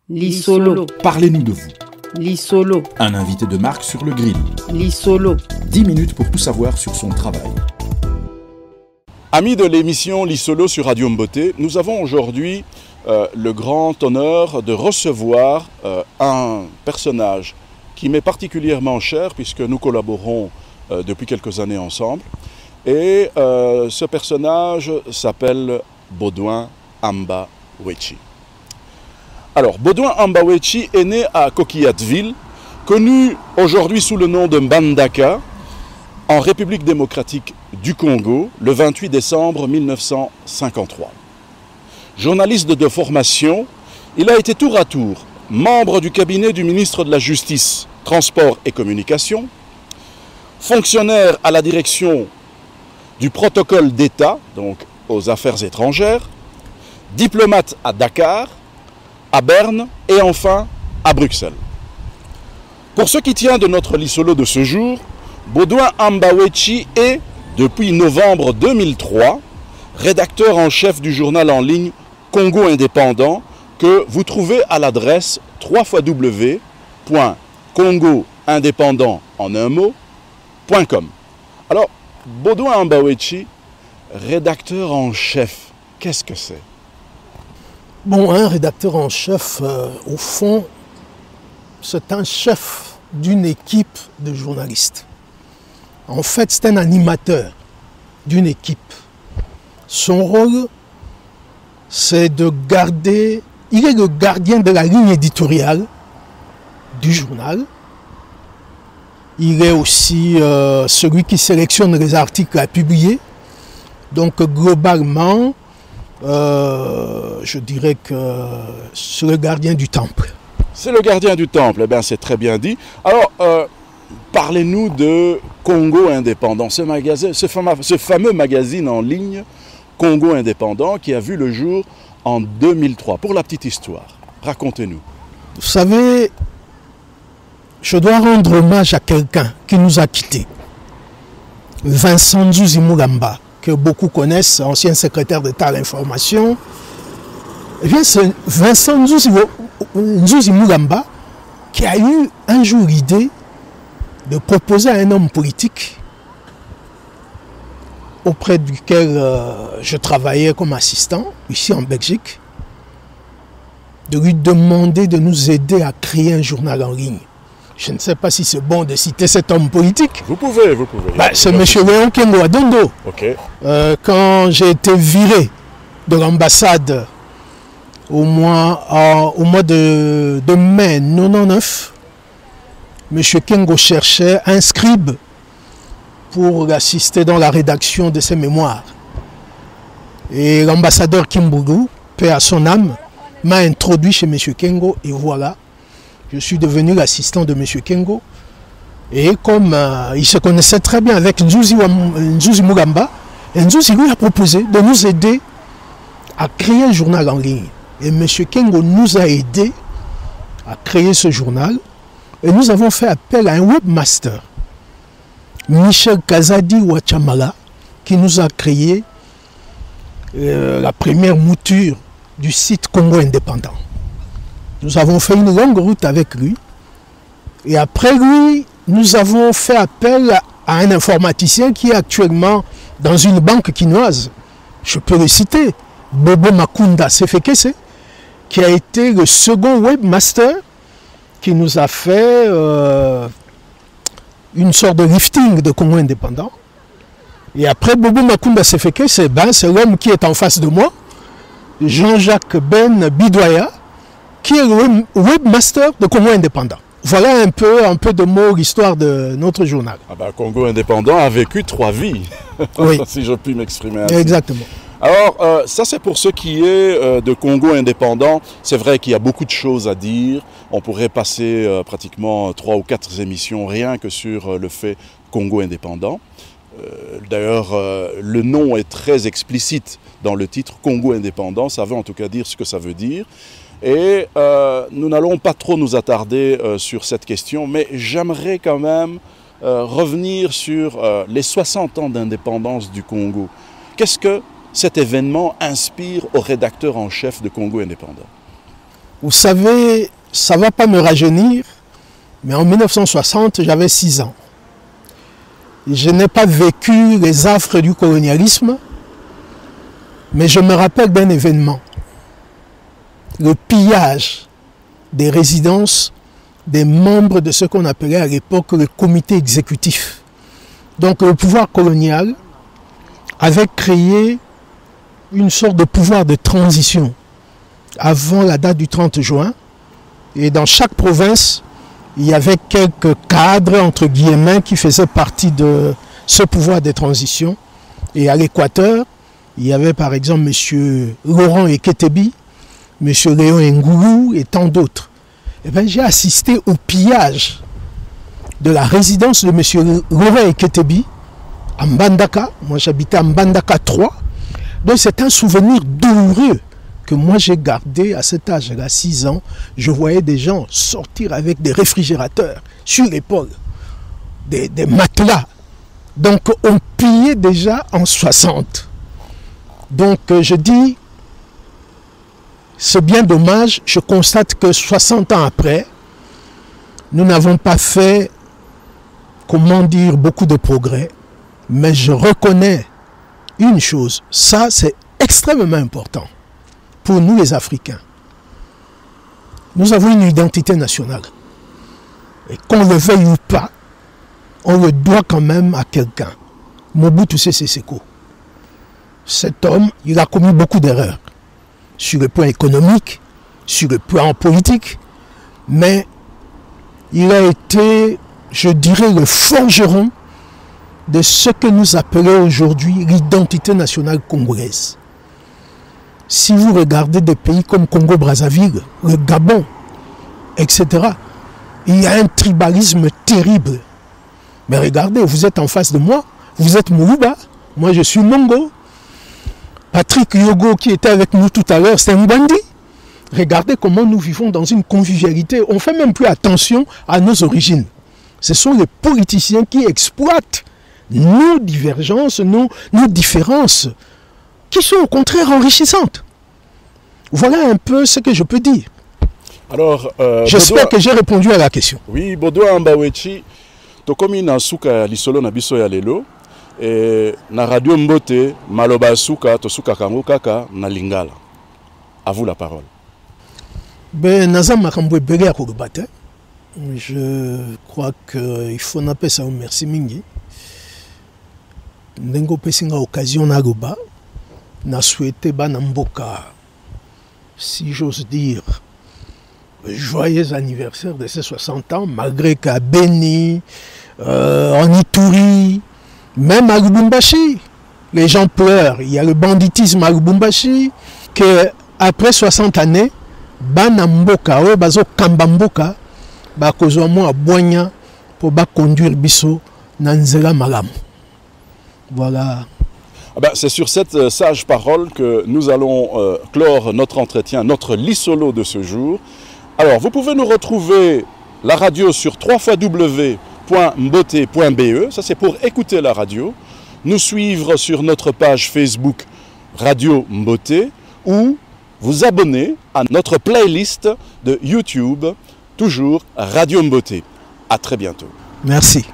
Lisolo. Parlez-nous de vous. Lisolo. Un invité de marque sur le grill. Lisolo. 10 minutes pour tout savoir sur son travail. Amis de l'émission Lisolo sur Radio Mboté, nous avons aujourd'hui le grand honneur de recevoir un personnage qui m'est particulièrement cher puisque nous collaborons depuis quelques années ensemble. Et ce personnage s'appelle Baudouin Amba-Wechi. Alors, Baudouin Amba-Wechi est né à Coquillatville, connu aujourd'hui sous le nom de Mbandaka, en République démocratique du Congo, le 28 décembre 1953. Journaliste de formation, il a été tour à tour membre du cabinet du ministre de la Justice, Transport et Communication, fonctionnaire à la direction du protocole d'État, donc aux affaires étrangères, diplomate à Dakar, à Berne et enfin à Bruxelles. Pour ce qui tient de notre Lisolo de ce jour, Baudouin Amba-Wechi est, depuis novembre 2003, rédacteur en chef du journal en ligne Congo Indépendant que vous trouvez à l'adresse www.congoindépendant en un mot.com. Alors, Baudouin Amba-Wechi, rédacteur en chef, qu'est-ce que c'est? Bon, un rédacteur en chef, au fond, c'est un chef d'une équipe de journalistes. En fait, c'est un animateur d'une équipe. Son rôle, c'est de garder... Il est le gardien de la ligne éditoriale du journal. Il est aussi celui qui sélectionne les articles à publier. Donc, globalement, je dirais que c'est le gardien du temple. C'est le gardien du temple, eh bien c'est très bien dit. Alors, parlez-nous de Congo Indépendant, ce fameux magazine en ligne Congo Indépendant qui a vu le jour en 2003. Pour la petite histoire, racontez-nous. Vous savez, je dois rendre hommage à quelqu'un qui nous a quittés. Vincent Nzuzi Mugamba, que beaucoup connaissent, ancien secrétaire d'État à l'information. Eh bien, c'est Vincent Nzuzi Mugamba qui a eu un jour l'idée de proposer à un homme politique auprès duquel je travaillais comme assistant, ici en Belgique, de lui demander de nous aider à créer un journal en ligne. Je ne sais pas si c'est bon de citer cet homme politique. Vous pouvez. C'est M. Léon Kengo Adondo. Okay. Quand j'ai été viré de l'ambassade au mois de mai 1999, M. Kengo cherchait un scribe pour assister dans la rédaction de ses mémoires. Et l'ambassadeur Kimbougou, paix à son âme, m'a introduit chez M. Kengo et voilà, je suis devenu l'assistant de M. Kengo. Et comme il se connaissait très bien avec Nzuzi Mugamba, Nzuzi lui a proposé de nous aider à créer un journal en ligne. Et M. Kengo nous a aidés à créer ce journal. Et nous avons fait appel à un webmaster, Michel Kazadi Ouachamala, qui nous a créé la première mouture du site Congo Indépendant. Nous avons fait une longue route avec lui. Et après lui, nous avons fait appel à un informaticien qui est actuellement dans une banque quinoise. Je peux le citer, Bobo Makunda Sefekese, qui a été le second webmaster qui nous a fait une sorte de lifting de Congo Indépendant. Et après Bobo Makunda Sefekese, c'est l'homme qui est en face de moi, Jean-Jacques Ben Bidoya, qui est le webmaster de Congo Indépendant. Voilà un peu de mots l'histoire de notre journal. Congo Indépendant a vécu 3 vies, oui. Si je puis m'exprimer ainsi. Exactement. Alors, ça c'est pour ce qui est de Congo Indépendant. C'est vrai qu'il y a beaucoup de choses à dire. On pourrait passer pratiquement 3 ou 4 émissions rien que sur le fait Congo Indépendant. D'ailleurs, le nom est très explicite dans le titre Congo Indépendant. Ça veut en tout cas dire ce que ça veut dire. Et nous n'allons pas trop nous attarder sur cette question, mais j'aimerais quand même revenir sur les 60 ans d'indépendance du Congo. Qu'est-ce que cet événement inspire au rédacteur en chef de Congo Indépendant? Vous savez, ça ne va pas me rajeunir, mais en 1960, j'avais 6 ans. Je n'ai pas vécu les affres du colonialisme, mais je me rappelle d'un événement. Le pillage des résidences des membres de ce qu'on appelait à l'époque le comité exécutif. Donc le pouvoir colonial avait créé une sorte de pouvoir de transition avant la date du 30 juin. Et dans chaque province, il y avait quelques cadres, entre guillemets, qui faisaient partie de ce pouvoir de transition. Et à l'Équateur, il y avait par exemple M. Laurent Eketebi, M. Léon Ngoulou et tant d'autres. Eh bien, j'ai assisté au pillage de la résidence de M. Laurent Eketebi à Mbandaka. Moi, j'habitais à Mbandaka 3. Donc, c'est un souvenir douloureux que moi, j'ai gardé à cet âge-là, 6 ans. Je voyais des gens sortir avec des réfrigérateurs sur l'épaule, des matelas. Donc, on pillait déjà en 60. Donc, je dis, c'est bien dommage. Je constate que 60 ans après, nous n'avons pas fait, comment dire, beaucoup de progrès. Mais je reconnais une chose, ça c'est extrêmement important pour nous les Africains. Nous avons une identité nationale. Et qu'on le veuille ou pas, on le doit quand même à quelqu'un. Mobutu Sese Seko. Cet homme, il a commis beaucoup d'erreurs. Sur le plan économique, sur le plan politique. Mais il a été, je dirais, le forgeron de ce que nous appelons aujourd'hui l'identité nationale congolaise. Si vous regardez des pays comme Congo-Brazzaville, le Gabon, etc., il y a un tribalisme terrible. Mais regardez, vous êtes en face de moi, vous êtes Moulouba, moi je suis Mongo. Patrick Yogo qui était avec nous tout à l'heure, c'est un Mbandi. Regardez comment nous vivons dans une convivialité. On ne fait même plus attention à nos origines. Ce sont les politiciens qui exploitent nos divergences, nos différences, qui sont au contraire enrichissantes. Voilà un peu ce que je peux dire. Alors, j'espère que j'ai répondu à la question. Oui, Baudouin Mbawechi, tokomi na suka lisolo na biso ya lelo, et na radio Mbote, maloba suka, to suka kango kaka na lingala. À vous la parole. Ben, naza makambo ebele ya koloba te. Je crois qu'il faut n'appeler ça un merci mingi. Ndengo pesinga occasion na loba, na souhaité bana mboka, si j'ose dire, joyeux anniversaire de ses 60 ans, malgré qu'à Beni, en Ituri, même à Lubumbashi, les gens pleurent. Il y a le banditisme à Lubumbashi, que après 60 années, bana mboka, bazo kamba mboka, ba kozwa mo abonya pour ba conduire biso na nzela malamu. Voilà. Ah ben, c'est sur cette sage parole que nous allons clore notre entretien, notre lissolo de ce jour. Alors, vous pouvez nous retrouver la radio sur www.mbote.be, ça c'est pour écouter la radio, nous suivre sur notre page Facebook Radio Mbote ou vous abonner à notre playlist de YouTube, toujours Radio Mbote. À très bientôt. Merci.